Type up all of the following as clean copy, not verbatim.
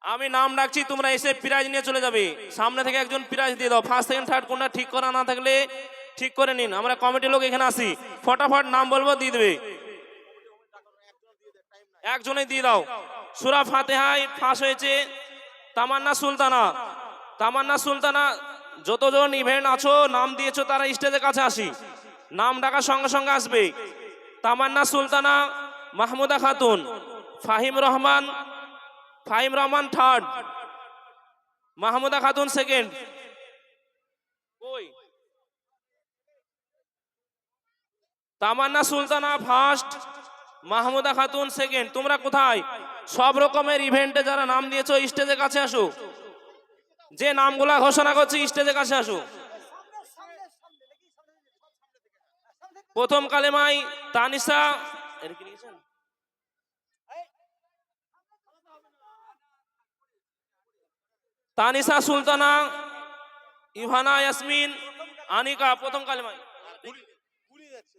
আমি নাম ডাকছি, তোমরা এসে প্রাইজ নিয়ে চলে যাবে। সামনে থেকে একজন প্রাইজ দিয়ে দাও। ফার্স্ট সেকেন্ড থার্ড কোনটা ঠিক করা না থাকলে ঠিক করে নিন। আমরা কমিটির লোক এখানে আসি, ফটাফট নাম বলবো দিয়ে দেবে। একজনে দিয়ে দাও। সূরা ফাতিহায় ফাঁস হয়েছে তামান্না সুলতানা। তামান্না সুলতানা, যতজন ইভেন্ট আছো নাম দিয়েছো তারা স্টেজের কাছে আসি, নাম ডাকার সঙ্গে সঙ্গে আসবে। তামান্না সুলতানা, মাহমুদা খাতুন, ফাহিম রহমান থার্ড, মাহমুদা খাতুন সেকেন্ড। তামান্না সুলতানা ফার্স্ট, মাহমুদা খাতুন সেকেন্ড। তোমরা কোথায়? সব রকমের ইভেন্টে যারা নাম দিয়েছো স্টেজের কাছে আসো। যে নামগুলা ঘোষণা করছি স্টেজের কাছে আসো। প্রথম কালেমায় তানিসা, তানিসা সুলতানা, ইভানা ইয়াসমিন, আনিকা। প্রথম কালেমায়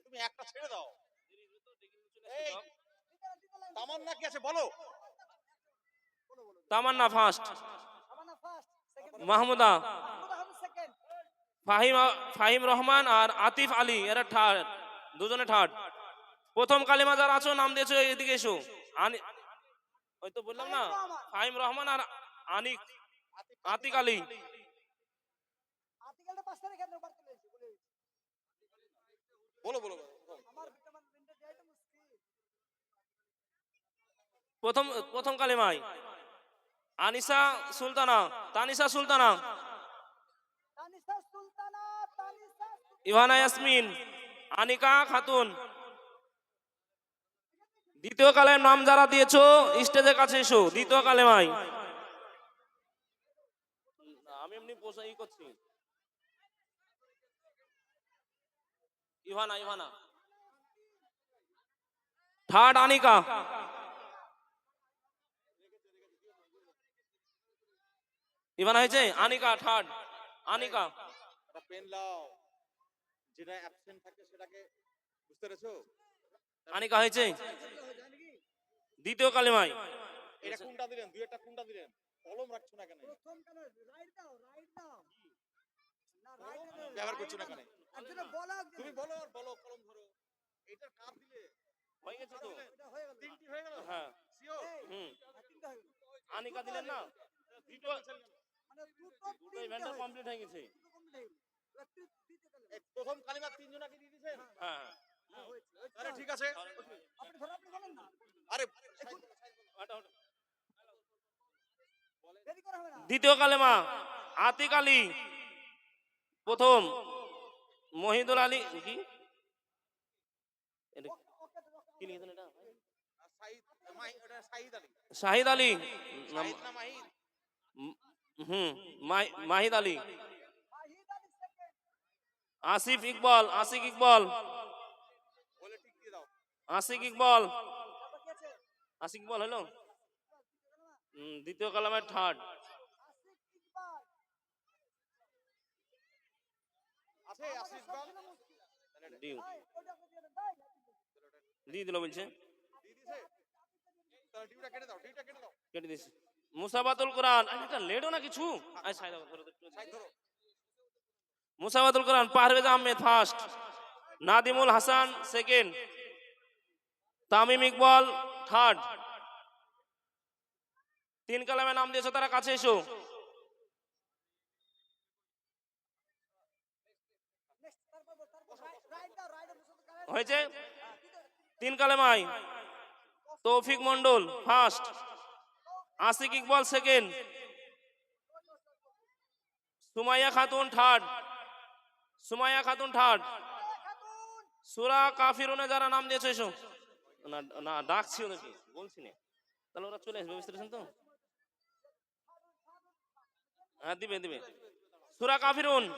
তুমি একটা ছেড়ে দাও। তামান্না কি আছে বলো? তামান্না ফার্স্ট, মাহমুদা, ফাহিম রহমান আর আতিফ আলী এরা থার্ড, দুজনে থার্ড। প্রথম কালিমা যারা আছো নাম দিয়েছো এদিকে এসো। ওই তো বললাম না, ফাহিম রহমান আর আতিক আলী। বলো বলো। প্রথম কালিমায় আনিসা সুলতানা, তানিসা সুলতানা, ইভানা ইয়াসমিন, আনিকা খাতুন। দ্বিতীয় কালের নাম যারা দিয়েছো স্টেজের কাছে এসো। দ্বিতীয় কালেমায় আমি এমনি ই করছি। Ivana third, Anika. ইভানা হয়েছে, আনিকা থার্ড, আনিকা। পেন লাও, যেটা অ্যাবসেন্ট থাকে সেটাকে বুঝতে পেরেছো? আনিকা হয়েছে দ্বিতীয় কালেমায়। এটা কোনটা দিলেন? দুই একটা কোনটা দিলেন? কলম রাখছো না কেন? ব্যবহার করছো না কেন? তুমি বলো আর বলো, কলম ধরো। এটার কাপ দিলে হয়ে গেছে তো? তিনটি হয়ে গেল। হ্যাঁ, সিওর? আনিকা দিলেন না? দুটো ইভেন্ট কমপ্লিট হয়ে গেছে। প্রথম কালিমা তিনজনকে দিয়ে দিয়েছেন? হ্যাঁ, আরে ঠিক আছে। আরে দ্বিতীয় কালেমা আতিক আলী, প্রথম মহিদুল আলী, কি লিখেছেন এটা? শাহিদ আলী, মাহিদ আলী, আসিফ ইকবাল, আশিক ইকবাল, হলো দ্বিতীয় কালামের থার্ড। দিয়ে দিল বলছে, কেটে দিস। মুসাবাতুল কোরআন, এটা লেডো না কিছু। মুসাবাতুল কোরআন Parvez Ahmed first, Nadimul Hasan second, Tamim Iqbal third. তিন কালামে নাম দিয়েছো তারা কাছে এসো। হয়েছে তিন কালেমায় Toufiq Mondal first, Ashik Iqbal second, Sumaiya Khatun third, সূরা কাফিরুনে যারা নাম দিয়েছো এসো। না ডাকছি ওদেরকে, বলছি না, তাহলে ওরা চলে আসবে, বুঝতে পেরেছেন তো? হ্যাঁ দিবে। সূরা কাফিরুন।